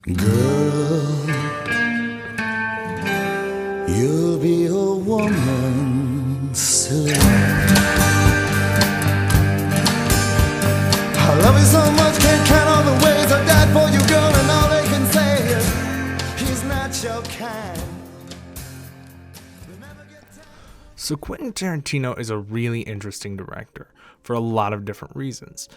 Girl, you'll be a woman soon. I love you so much, can't count all the ways I died for you, girl, and all they can say is he's not your kind. So Quentin Tarantino is a really interesting director for a lot of different reasons.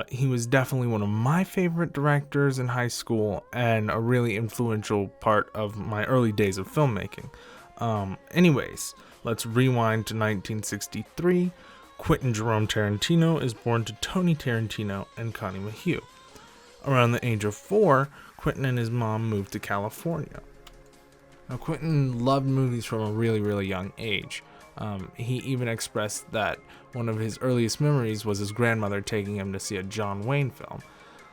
He was definitely one of my favorite directors in high school and a really influential part of my early days of filmmaking. Anyways, let's rewind to 1963. Quentin Jerome Tarantino is born to Tony Tarantino and Connie Mayhew. Around the age of 4, Quentin and his mom moved to California. Now, Quentin loved movies from a really, really young age. He even expressed that one of his earliest memories was his grandmother taking him to see a John Wayne film.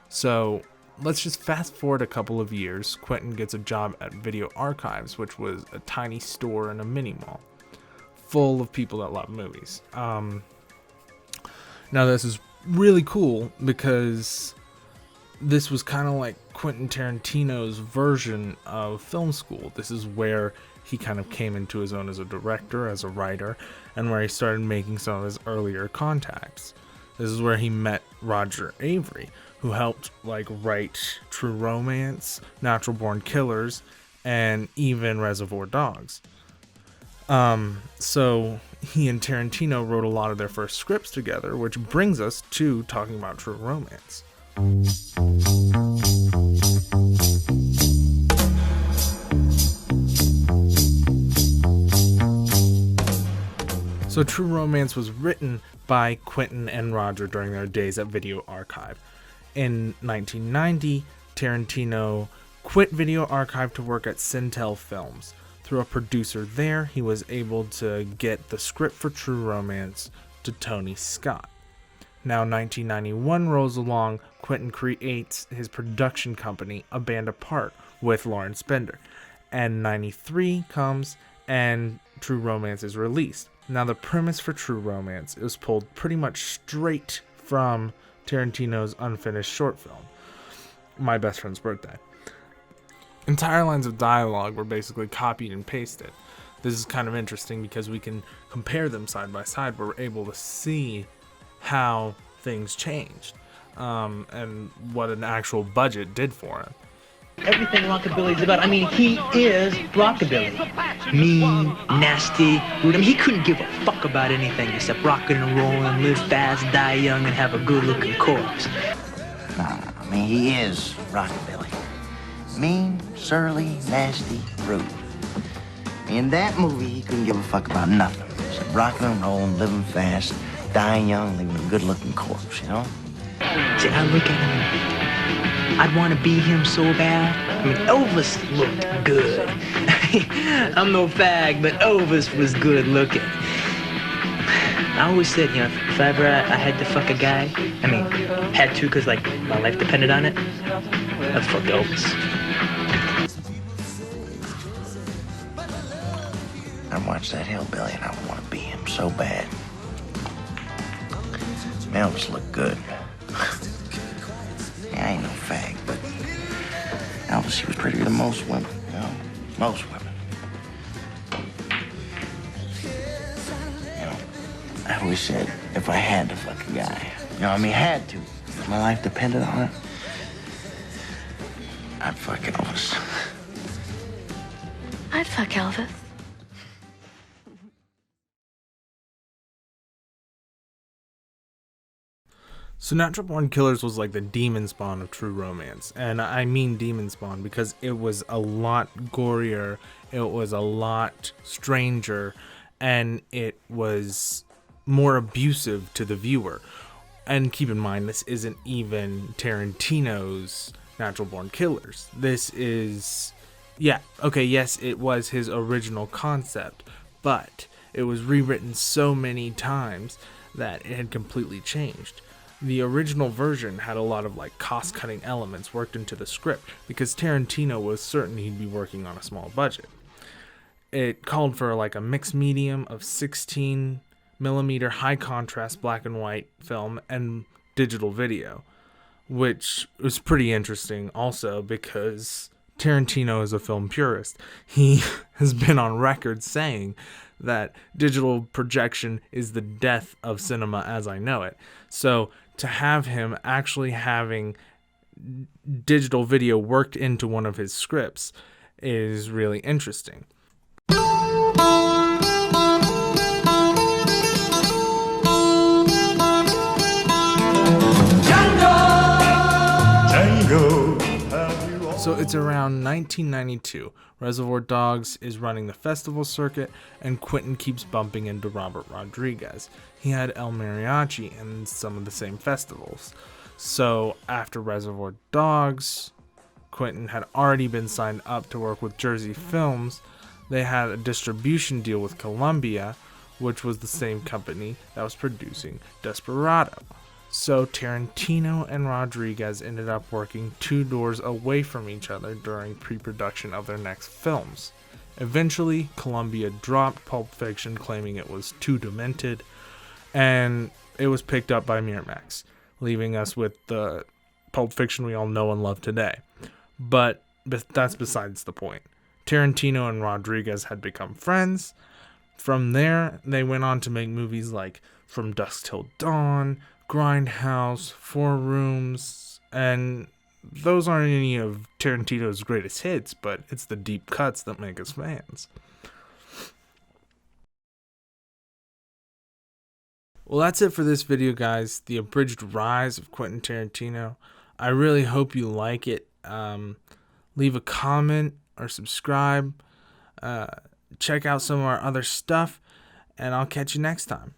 So let's just fast forward a couple of years. Quentin gets a job at Video Archives, which was a tiny store in a mini mall full of people that love movies. Now this is really cool because this was kind of like Quentin Tarantino's version of film school. This is where he kind of came into his own as a director, as a writer, and where he started making some of his earlier contacts. This is where he met Roger Avery, who helped write True Romance, Natural Born Killers, and even Reservoir Dogs. So he and Tarantino wrote a lot of their first scripts together, which brings us to talking about True Romance. So True Romance was written by Quentin and Roger during their days at Video Archive. In 1990, Tarantino quit Video Archive to work at Sintel Films. Through a producer there, he was able to get the script for True Romance to Tony Scott. Now 1991 rolls along, Quentin creates his production company, A Band Apart, with Lawrence Bender. And 93 comes and True Romance is released. Now the premise for True Romance is pulled pretty much straight from Tarantino's unfinished short film, My Best Friend's Birthday. Entire lines of dialogue were basically copied and pasted. This is kind of interesting because we can compare them side by side. We're able to see how things changed and what an actual budget did for him. Everything rockabilly's about. I mean, he is rockabilly. Mean, nasty, rude. I mean, he couldn't give a fuck about anything except rocking and rolling, live fast, die young, and have a good-looking corpse. Nah, I mean, he is rockabilly. Mean, surly, nasty, rude. In that movie, he couldn't give a fuck about nothing except rocking and rolling, living fast, dying young, leaving a good-looking corpse, you know? See, I look at him, I'd want to be him so bad. I mean, Elvis looked good. I'm no fag, but Elvis was good looking. I always said, you know, if ever I had to fuck a guy, I mean, had to because, my life depended on it, I'd fuck Elvis. I watched that hillbilly and I want to be him so bad. Elvis looked good. Yeah, I ain't no fag, but Elvis, he was prettier than most women, you know? Most women. You know, I always said if I had to fuck a guy, had to, if my life depended on it, I'd fuck Elvis. I'd fuck Elvis. So Natural Born Killers was like the demon spawn of True Romance. And I mean demon spawn because it was a lot gorier, it was a lot stranger, and it was more abusive to the viewer. And keep in mind, this isn't even Tarantino's Natural Born Killers. This is, yes, it was his original concept, but it was rewritten so many times that it had completely changed. The original version had a lot of cost-cutting elements worked into the script because Tarantino was certain he'd be working on a small budget. It called for a mixed medium of 16mm high contrast black and white film and digital video. which was pretty interesting also because Tarantino is a film purist. He has been on record saying that digital projection is the death of cinema as I know it. So to have him actually having digital video worked into one of his scripts is really interesting. So it's around 1992. Reservoir Dogs is running the festival circuit, and Quentin keeps bumping into Robert Rodriguez. He had El Mariachi in some of the same festivals. So after Reservoir Dogs, Quentin had already been signed up to work with Jersey Films. They had a distribution deal with Columbia, which was the same company that was producing Desperado. So Tarantino and Rodriguez ended up working 2 doors away from each other during pre-production of their next films. Eventually, Columbia dropped Pulp Fiction, claiming it was too demented, and it was picked up by Miramax, leaving us with the Pulp Fiction we all know and love today. But that's besides the point. Tarantino and Rodriguez had become friends. From there, they went on to make movies like From Dusk Till Dawn, Grindhouse, 4 Rooms, and those aren't any of Tarantino's greatest hits, but it's the deep cuts that make us fans. Well, that's it for this video, guys. The abridged rise of Quentin Tarantino. I really hope you like it. Leave a comment or subscribe. Check out some of our other stuff, and I'll catch you next time.